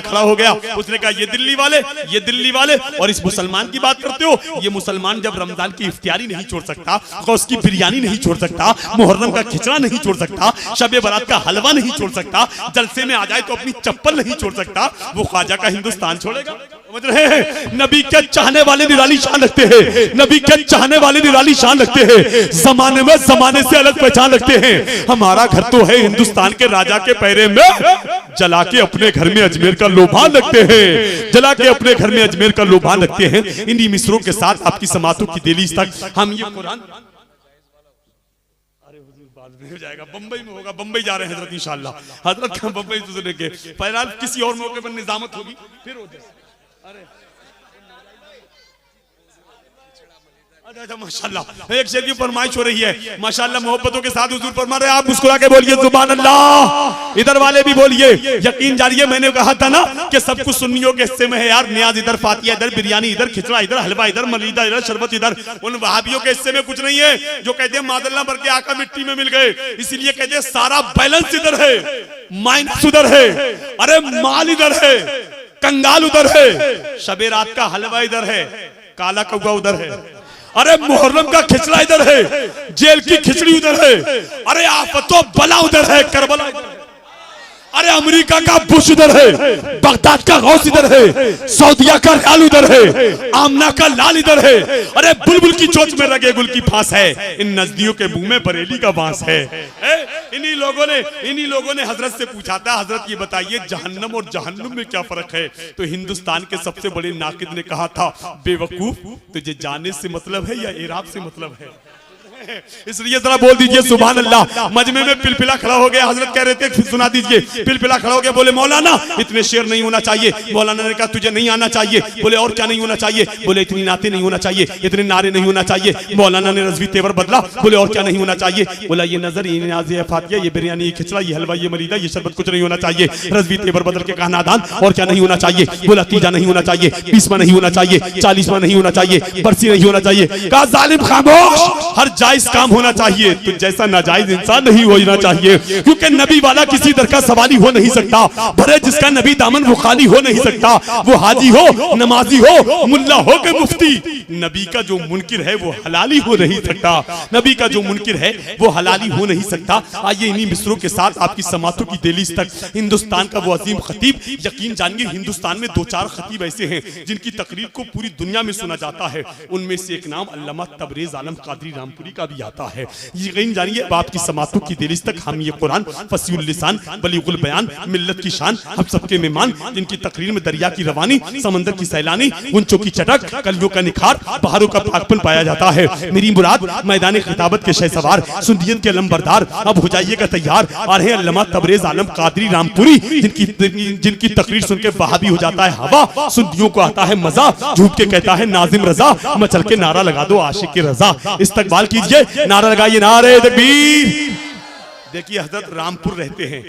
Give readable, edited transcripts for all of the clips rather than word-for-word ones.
खड़ा हो गया, उसने कहा ये दिल्ली वाले और इस मुसलमान की बात करते हो? ये मुसलमान जब रमजान की इफ्तियारी नहीं छोड़ सकता, उसकी बिरयानी नहीं छोड़ सकता, मुहर्रम का खिचड़ा नहीं छोड़ सकता, शबे बारात का हलवा नहीं छोड़ सकता, जलसे में आ जाए तो अपनी चप्पल नहीं छोड़ सकता, वो ख्वाजा का हिंदुस्तान छोड़ेगा? समझ रहे हैं? नबी के चाहने वाले निराली शान रखते हैं, नबी के चाहने वाले निराली शान रखते हैं, जमाने में जमाने से अलग पहचान रखते हैं। हमारा घर तो है हिंदुस्तान के राजा के पैरे में, जला के अपने घर में अजमेर का लोभान रखते हैं, जला के अपने घर में अजमेर का लोभान रखते हैं। इन्हीं मिसरों के साथ आपकी समातों की दहलीज तक हम ये कुरान हो जाएगा, बंबई में होगा, बंबई जा रहे हैं हजरत इंशाअल्लाह। हजरत का बंबई सुनने के पहला किसी और मौके पर निजामत होगी फिर हो जाए। अरे अच्छा माशाल्लाह, एक शेर की फरमाइश हो रही है, माशाल्लाह मोहब्बतों के साथ हुजूर फरमा रहे हैं, आप मुस्कुरा के बोलिए सुभान अल्लाह, इधर वाले भी बोलिए। यकीन जानिए, मैंने कहा था ना कि सब कुछ सुन्नियों के हिस्से में है यार, नियाज इधर, फातिया इधर, बिरयानी इधर, खिचड़ा इधर, हलवा इधर, मलीदा इधर, शरबत इधर। उन वहाबियों के हिस्से में कुछ नहीं है जो कहते हैं मादल्ला भर के आका मिट्टी में मिल गए, इसीलिए कहते हैं सारा बैलेंस इधर है, माइनस उधर है, अरे माल इधर है, कंगाल उधर है, शबे रात का हलवा इधर है, काला कौवा उधर है, अरे मुहर्रम का खिचड़ा इधर है, जेल की खिचड़ी उधर है, अरे आफतो बला उधर है, करबला इधर है, अरे अमेरिका का बुश इधर है, बगदाद का गौस इधर है, सऊदिया का रियाल उधर है, आमना का लाल इधर है, अरे बुलबुल की चोंच में रगे गुल की फांस है, इन नजदियों के मुंह में बरेली का बांस है। इन्हीं लोगों ने हजरत से पूछा था, हजरत ये बताइए जहन्नम और जहन्नुम में क्या फर्क है? तो हिंदुस्तान के सबसे बड़े नाकिद ने कहा था, बेवकूफ, तुझे जाने से मतलब है या इराब से मतलब है? इसलिए जरा बोल दीजिए सुभान अल्लाह। मजमे में पिलपिला खड़ा हो गया, हजरत कह रहे थे सुना दीजिए, पिलपिला खड़ा हो गया, बोले मौलाना इतने शेर नहीं होना चाहिए। मौलाना ने कहा तुझे नहीं आना चाहिए। बोले और क्या नहीं होना चाहिए? बोले इतनी नाते नहीं होना चाहिए, इतने नारे नहीं होना चाहिए। मौलाना ने रज़वी तेवर बदला, बोले और क्या नहीं होना चाहिए? बोला ये नजर, ये नियाज़, ये फातिया, ये बिरयानी, ये खिचड़ा, ये हलवा, ये मलीदा, ये शरबत कुछ नहीं होना चाहिए। रज़वी तेवर बदल के कहा नादान, और क्या नहीं होना चाहिए? बोला तीजा नहीं होना चाहिए, 20वां नहीं होना चाहिए, 40वां नहीं होना चाहिए, बरसी नहीं होना चाहिए। कहा जालिम खामोश, हर जायज काम होना चाहिए, तो जैसा नाजायज इंसान नहीं होना चाहिए, क्योंकि नबी वाला किसी दर का सवाली हो नहीं सकता, भरे जिसका नबी दामन वो खाली हो नहीं सकता, वो हाजी हो, नमाजी हो, मुल्ला हो के मुफ्ती, नबी का जो मुनकिर है वो हलाली हो नहीं सकता, नबी का जो मुनकिर है वो हलाली हो नहीं सकता। आइए इन्हीं मिसरों के साथ आपकी समातों की दहलीज तक हिंदुस्तान का वो अजीम खतीब, यकीन जानिए हिंदुस्तान में 2-4 खतीब ऐसे हैं जिनकी तकरीर को पूरी दुनिया में सुना जाता है, उनमें से एक नाम अल्लामा तबरेज आलम कादरी रामपुरी का भी आता है। यकीन जानिए अब आपकी समातों की दहलीज तक हम ये कुरान फसीहुल लिसान, बलीगुल बयान, मिल्लत की शान, हम सबके मेहमान, जिनकी तकरीर में दरिया की रवानी, समंदर की सैलानी, गुंचों की चटक, कलियों का निखार, बहारों का पाकपन पाया जाता है। मेरी मुराद मैदान खिताबत के शहसवार, सुन्नियत के अलमबरदार, अब हो जाइएगा तैयार, आ रहे हैं अल्लामा तबरेज आलम कादरी रामपुरी, जिनकी तकरीर सुन के वहाबी हो जाता है हवा, सुन्नियों को आता है मजा, झूठ के कहता है नाजिम रजा, मचल के नारा लगा दो आशिक की रजा। इस्तकबाल कीजिए, नारा लगाइए, नारे तकबीर। देखिए हजरत रामपुर रहते हैं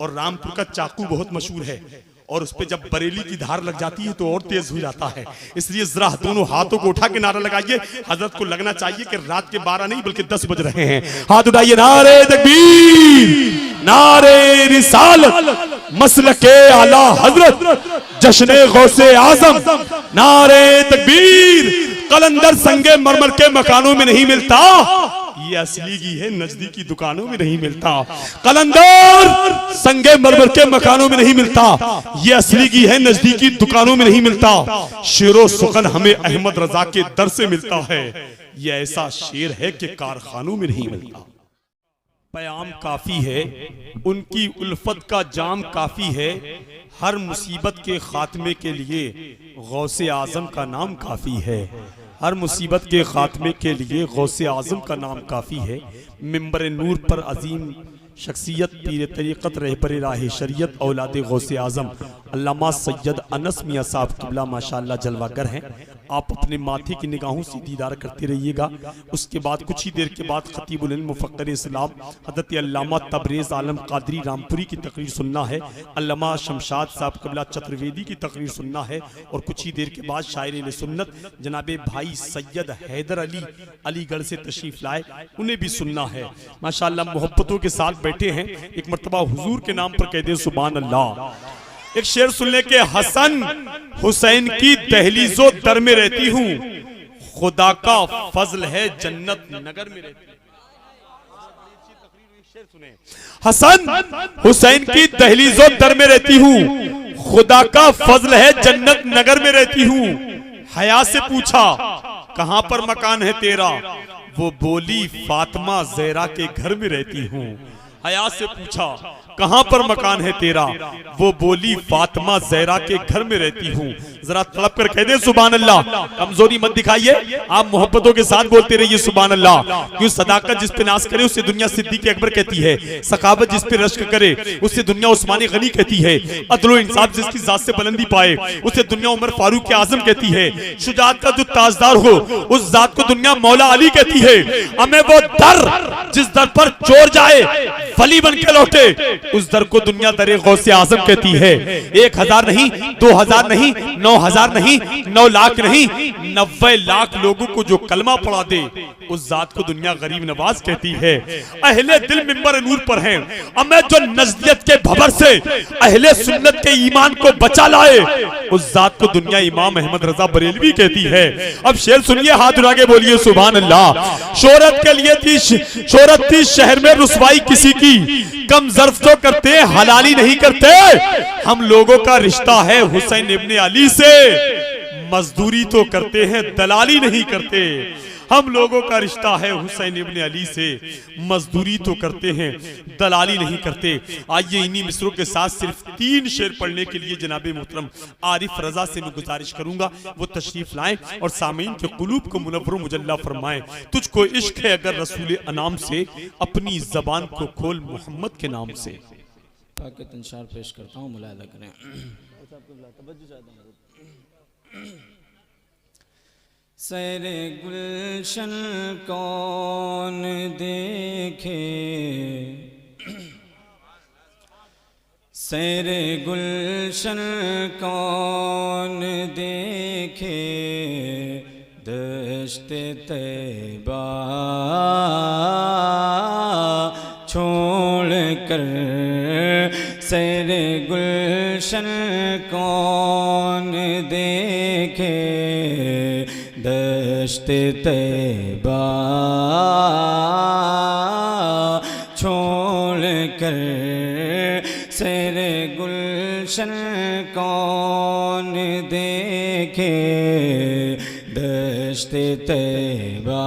और रामपुर का चाकू बहुत मशहूर है, और उस पे जब बरेली की धार लग जाती है तो और तेज हो जाता है, इसलिए जरा दोनों हाथों को उठा के नारा लगाइए। हजरत को लगना चाहिए कि रात के 12 नहीं बल्कि 10 बज रहे हैं। हाथ उठाइए, नारे तकबीर, नारे रिसालत, मसलके आला हजरत, जश्ने गौसे आजम, नारे तकबीर। कलंदर संगे मरमर के मकानों में नहीं मिलता, ये असली की है नजदीकी दुकानों में नहीं मिलता। कलंदर संगे मरमर के मकानों में नहीं मिलता, ये असली की है नजदीकी दुकानों में नहीं मिलता। शेरो सुखन हमें अहमद रजा के दर से मिलता है, ये ऐसा शेर है कि कारखानों में नहीं मिलता। पयाम काफी है, उनकी उल्फत का जाम काफी है, हर मुसीबत के खात्मे के लिए गौसे आजम का नाम काफी है। हर मुसीबत के खात्मे के लिए गौसे आजम का नाम काफ़ी है। मिंबर नूर पर अजीम शख्सियत, पीर तरीक़त, रहबर राह शरीयत, औलाद गौसे आजम अल्लामा सैयद अनस मियाँ साहब क़िबला माशाअल्लाह जलवागर हैं। आप अपने माथे की निगाहों से दीदार करते रहिएगा। उसके बाद कुछ ही देर के बाद खतीबुल इल्म मुफ़क्किर इस्लाम हज़रत अल्लामा तबरेज़ आलम कादरी रामपुरी की तकरीर सुनना है। अल्लामा शमशाद साहब क़िबला चतुर्वेदी की तकरीर सुनना है। और कुछ ही देर के बाद शायर सुन्नत जनाबे भाई सैयद हैदर अली अलीगढ़ से तशरीफ़ लाए, उन्हें भी सुनना है। माशाअल्लाह मोहब्बतों के साथ बैठे हैं। एक मरतबा हुजूर के नाम पर कह दें सुभान अल्लाह। एक शेर सुन ले के हसन हुसैन की दहलीजों दर में रहती हूँ, खुदा का फजल है जन्नत नगर में रहती हूँ। हसन हुसैन की दहलीजों दर में रहती हूँ, खुदा का फजल है जन्नत नगर में रहती हूँ। हया से पूछा कहां पर मकान है तेरा, वो बोली फातिमा ज़हरा के घर में रहती हूँ। हया से पूछा कहां पर मकान है तेरा, वो बोली फातिमा ज़हरा के घर में रहती हूँ। जरा तड़प कर कह दे सुभान अल्लाह। कमजोरी मत दिखाइए, आप मोहब्बतों के साथ बोलते रहिए सुभान अल्लाह। क्यों सदाकत जिस पे नाज करे उससे दुनिया सिद्दीक़ अकबर कहती है, सखावत जिस पे रश्क करे उससे दुनिया उस्मानी गनी कहती है, अदल इंसाफ जिसकी जात से बुलंदी पाए उसे दुनिया उमर फारूक आजम कहती है, शुजाअत का जो ताजदार हो उस जात को दुनिया मौला अली कहती है। हमें वो दर जिस दर पर चोर जाए वली बन के लौटे उस दर को दुनिया दरे गौसे आजम कहती है। 1000 नहीं, 2000 नहीं, 9000 नहीं, 9 लाख नहीं, 90 लाख लोगों को जो कलमा पढ़ा दे उस जात को दुनिया गरीब नवाज कहती है। अहले दिल मिंबर नूर पर हैं, अब मैं जो नजदियत के भबर से अहले सुन्नत के ईमान को बचा लाए उस जात को दुनिया इमाम अहमद रजा बरेलवी कहती है। अब शेर सुनिए, हाथ उठा के बोलिए सुभान अल्लाह। शोहरत के लिए थी, शोहरत थी शहर में रुसवाई किसी की, कम ज़र्फ तो करते हलाली नहीं करते। हम लोगों का रिश्ता है हुसैन इब्ने अली से, मजदूरी तो करते हैं दलाली नहीं करते। हम लोगों का रिश्ता है हुसैन इब्ने अली से, मजदूरी तो करते हैं दलाली नहीं करते। आइए इन्हीं मिसरों के साथ सिर्फ 3 शेर पढ़ने के लिए जनाब मोहतरम आरिफ रजा से मैं गुजारिश करूंगा वो तशरीफ लाएं और सामीन के कुलूब को मुनव्वर मुजल्ला फरमाएं। तुझको इश्क है अगर रसूल अनाम से, अपनी जबान को खोल मोहम्मद के नाम से। तंशार पेश करता हूँ, मुलाहिदा करें। सैरे गुलशन कौन देखे, सैरे गुलशन कौन देखे, दश्ते तैबा छोड़ कर। सैरे गुलशन कौन देखे, दश्ते तैबा छोड़ कर। सैरे गुलशन कौन देखे, दश्ते तैबा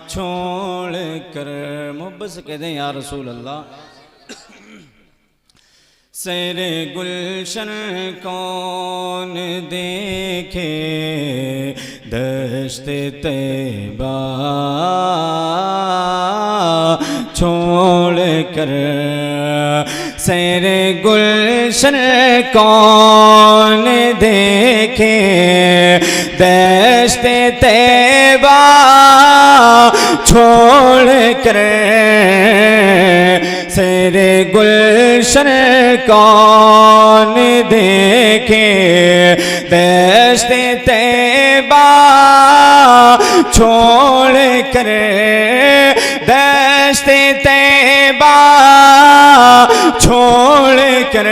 छोड़ कर। मोहब्बत से कह दें या रसूल अल्लाह। सैरे गुलशन कौन देखे, दश्ते तैबा छोड़ कर। सैरे गुलशन कौन देखे, दश्ते तैबा छोड़ कर। सैरे गुलशन कौन देखे, दश्ते तैबा छोड़ कर। दश्ते तैबा छोड़ कर।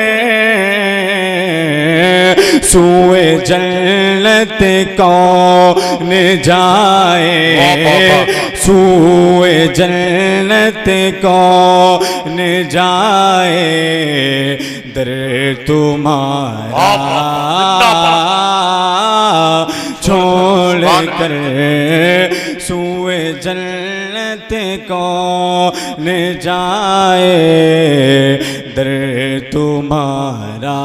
सूए जन्नत कौन जाए, सूए जन्नत कौन जाए, दर तुम्हारा छोड़ कर। सूए जन्नत कौन जाए, दर तुम्हारा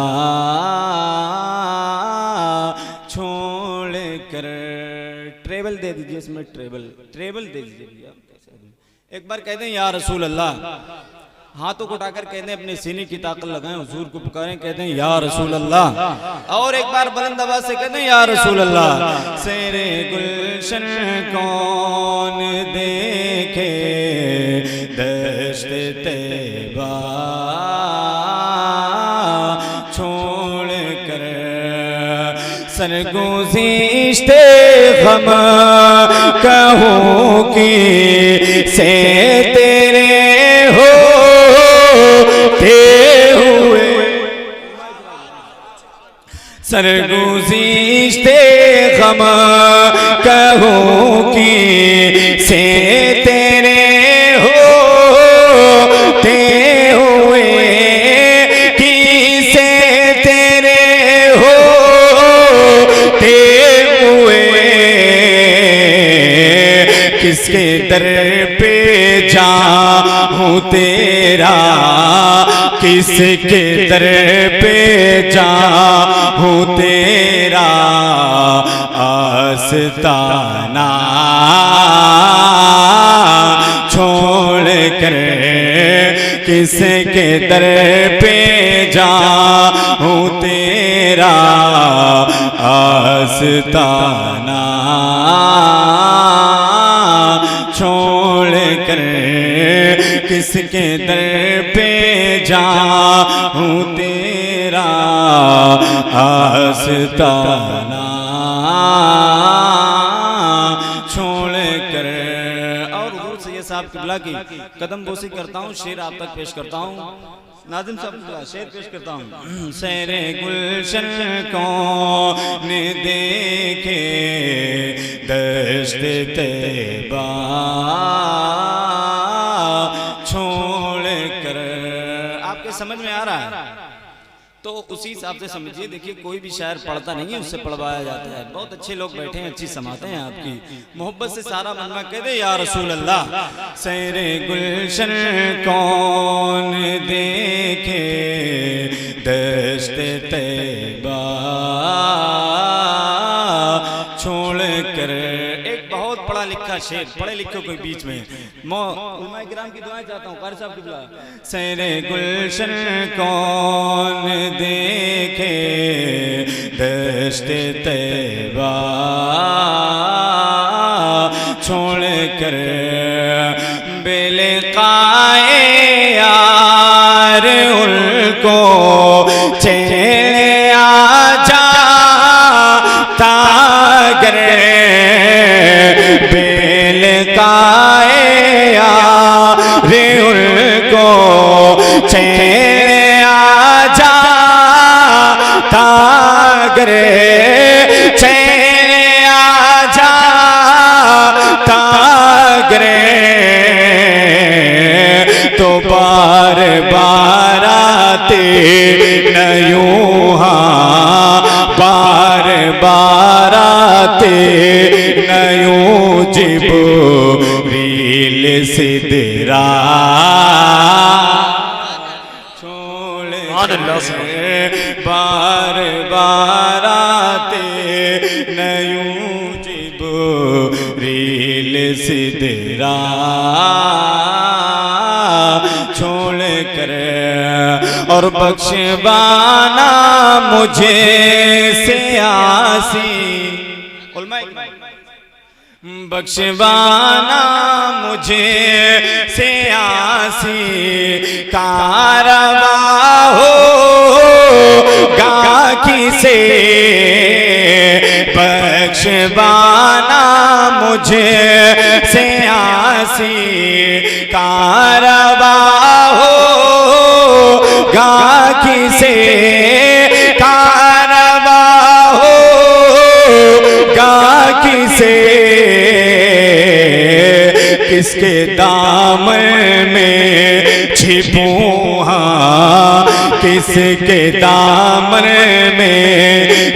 छोड़ कर। ट्रेबल दे दीजिए, इसमें ट्रेबल ट्रेबल दे दीजिए भैया। एक बार कहते हैं या रसूल अल्लाह। हाथों को उठाकर कहते हैं अपने सीने की ताकत लगाएं, हुजूर को पुकारें, कहते हैं या रसूल अल्लाह। और एक बार बुलंद आवाज से कहते हैं या रसूल अल्लाह। सैरे गुलशन कौन देखे, दश्ते तैबा छोड़ कर। सरगुज़िश्ते गम कहूँ की से तेरे हो, सरगुज़िश्ते गम कहूँ कि से तेरे होते हुए, किसे तेरे होते हुए, किसके दर पे जाऊँ तेरा, किसके दर पे जाऊँ तेरा आस्ताना छोड़ कर, किसके दर पे जाऊँ तेरा आस्ताना छोड़ कर, किसके दर पे जाऊँ तेरा आस्ताना छोड़ कर। और हुजूर सैयद साहब क़िबला की कदम बोसी करता हूँ, शेर आप तक पेश करता हूँ। नाज़िम साहब शेर पेश करता हूँ। सैरे गुलशन कौन देखे दश्त तैबा छोड़ कर। आपके समझ में आ रहा है तो उसी हिसाब से समझिए। देखिए कोई भी शायर पढ़ता नहीं है, उससे पढ़वाया जाता है। बहुत अच्छे लोग बैठे हैं, अच्छी समाते हैं आपकी मोहब्बत से सारा मनवा कह दे या रसूल अल्लाह। सैरे गुलशन कौन देखे दश्त तैबा छोड़ कर। एक बहुत पढ़ा लिखा शेर, पढ़े लिखे कोई बीच में उलमा किराम की दुआएं चाहता हूँ। कारी साहब की दुआ। सैरे गुलशन कौन देखे दश्त तैबा छोड़ कर, बेलिकाए यार उनको चले आ जाता गर, बेलिकाए यार उनको चले आ जाता गर, चले आ जाता गर, तो बार बार आते नयूहा, बार बार आते नयूं जिब्रील सिदरा छोड़, बार बार आते नयूं जिब्रील सिदरा छोड़ कर। और बख्शवाना मुझे से आसी, बख्शवाना मुझे से आसी कारवा होगा किसे, बख्शवाना मुझे से आसी कारवा होगा किसे, कारवा होगा किसे, किसके दामन में छिपूं हाँ, किसके दामन में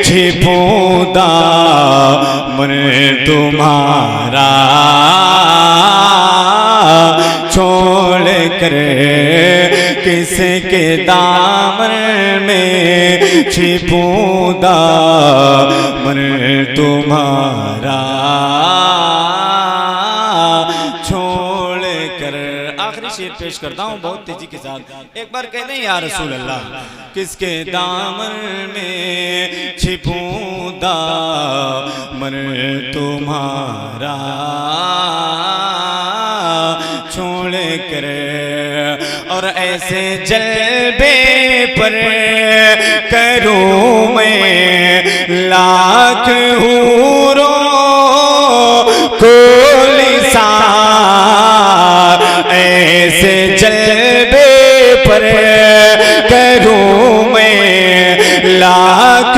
छिपूं दामन तुम्हारा छोड़ कर, किसके दामन में छिपूं दामन तुम्हारा छोड़ कर। आखिरी शेर पेश करता हूँ बहुत तेजी के साथ। एक बार कह दें या रसूल अल्लाह, किसके दामन में छिपूं दामन तुम्हारा छोड़ कर। और ऐसे जलबे पर करूं मैं लाख हूरों को लिसान, ऐसे जलबे पर करूं मैं लाख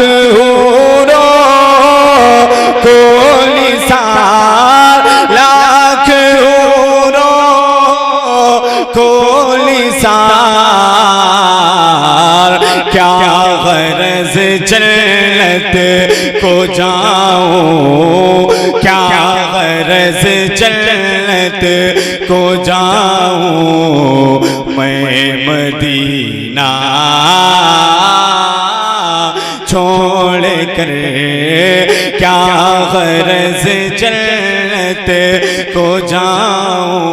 जन्नत को जाऊं मैं मदीना छोड़ कर, क्या गरज जन्नत को जाऊं